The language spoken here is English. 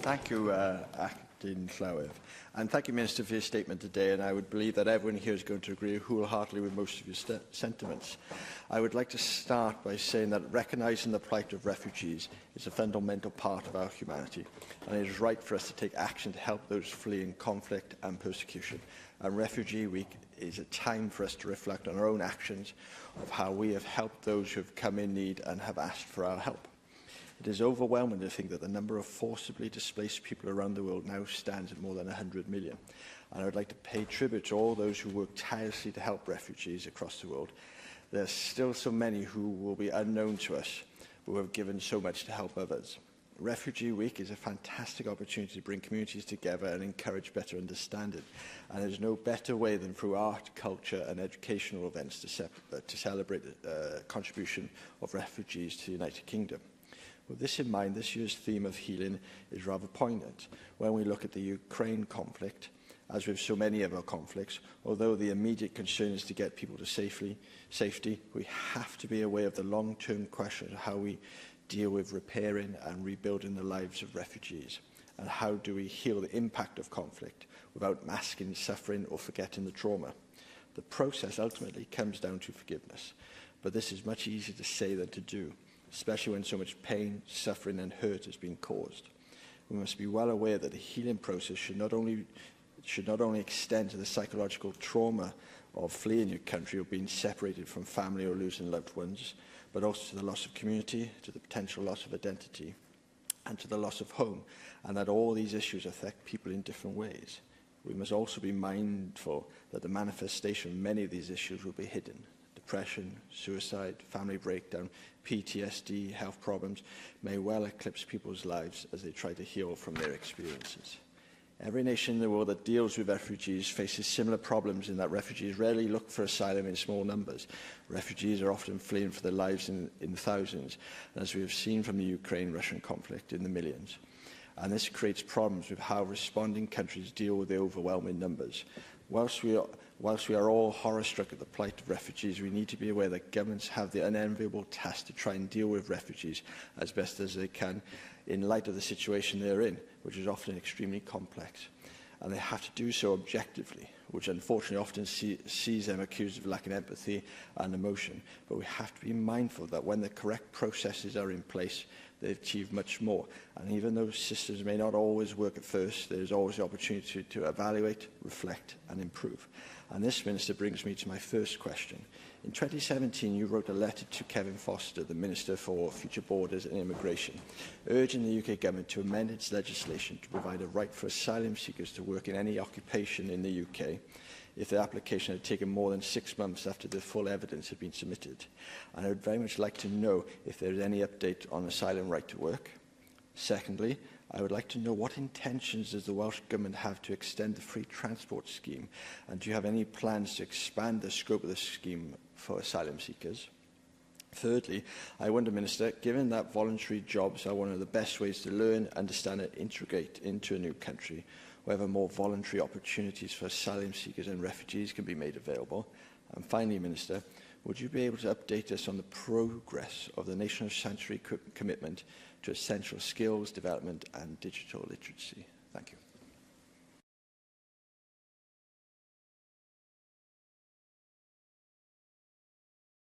Thank you, Acting Llawer. And thank you, Minister, for your statement today. And I would believe that everyone here is going to agree wholeheartedly with most of your sentiments. I would like to start by saying that recognising the plight of refugees is a fundamental part of our humanity. And it is right for us to take action to help those fleeing conflict and persecution. And Refugee Week is a time for us to reflect on our own actions of how we have helped those who have come in need and have asked for our help. It is overwhelming to think that the number of forcibly displaced people around the world now stands at more than 100 million. And I would like to pay tribute to all those who work tirelessly to help refugees across the world. There are still so many who will be unknown to us, who have given so much to help others. Refugee Week is a fantastic opportunity to bring communities together and encourage better understanding. And there's no better way than through art, culture and educational events to celebrate the contribution of refugees to the United Kingdom. With this in mind, this year's theme of healing is rather poignant. When we look at the Ukraine conflict, as with so many of our conflicts, although the immediate concern is to get people to safety, we have to be aware of the long-term question of how we deal with repairing and rebuilding the lives of refugees, and how do we heal the impact of conflict without masking suffering or forgetting the trauma. The process ultimately comes down to forgiveness, but this is much easier to say than to do, especially when so much pain, suffering and hurt has been caused. We must be well aware that the healing process should not only extend to the psychological trauma of fleeing your country or being separated from family or losing loved ones, but also to the loss of community, to the potential loss of identity, and to the loss of home, and that all these issues affect people in different ways. We must also be mindful that the manifestation of many of these issues will be hidden. Depression, suicide, family breakdown, PTSD, health problems may well eclipse people's lives as they try to heal from their experiences. Every nation in the world that deals with refugees faces similar problems in that refugees rarely look for asylum in small numbers. Refugees are often fleeing for their lives in thousands, and as we have seen from the Ukraine-Russian conflict, in the millions. And this creates problems with how responding countries deal with the overwhelming numbers. Whilst we are all horror-struck at the plight of refugees, we need to be aware that governments have the unenviable task to try and deal with refugees as best as they can in light of the situation they're in, which is often extremely complex. And they have to do so objectively, which unfortunately often sees them accused of lacking empathy and emotion. But we have to be mindful that when the correct processes are in place, they achieve much more. And even though systems may not always work at first, there is always the opportunity to evaluate, reflect and improve. And this, Minister, brings me to my first question. In 2017, you wrote a letter to Kevin Foster, the Minister for Future Borders and Immigration, urging the UK Government to amend its legislation to provide a right for asylum seekers to work in any occupation in the UK if their application had taken more than 6 months after the full evidence had been submitted. And I would very much like to know if there is any update on asylum right to work. Secondly, I would like to know what intentions does the Welsh Government have to extend the free transport scheme, and do you have any plans to expand the scope of the scheme for asylum seekers? Thirdly, I wonder, Minister, given that voluntary jobs are one of the best ways to learn, understand and integrate into a new country, whether more voluntary opportunities for asylum seekers and refugees can be made available. And finally, Minister, would you be able to update us on the progress of the National Sanctuary commitment to essential skills development and digital literacy? Thank you.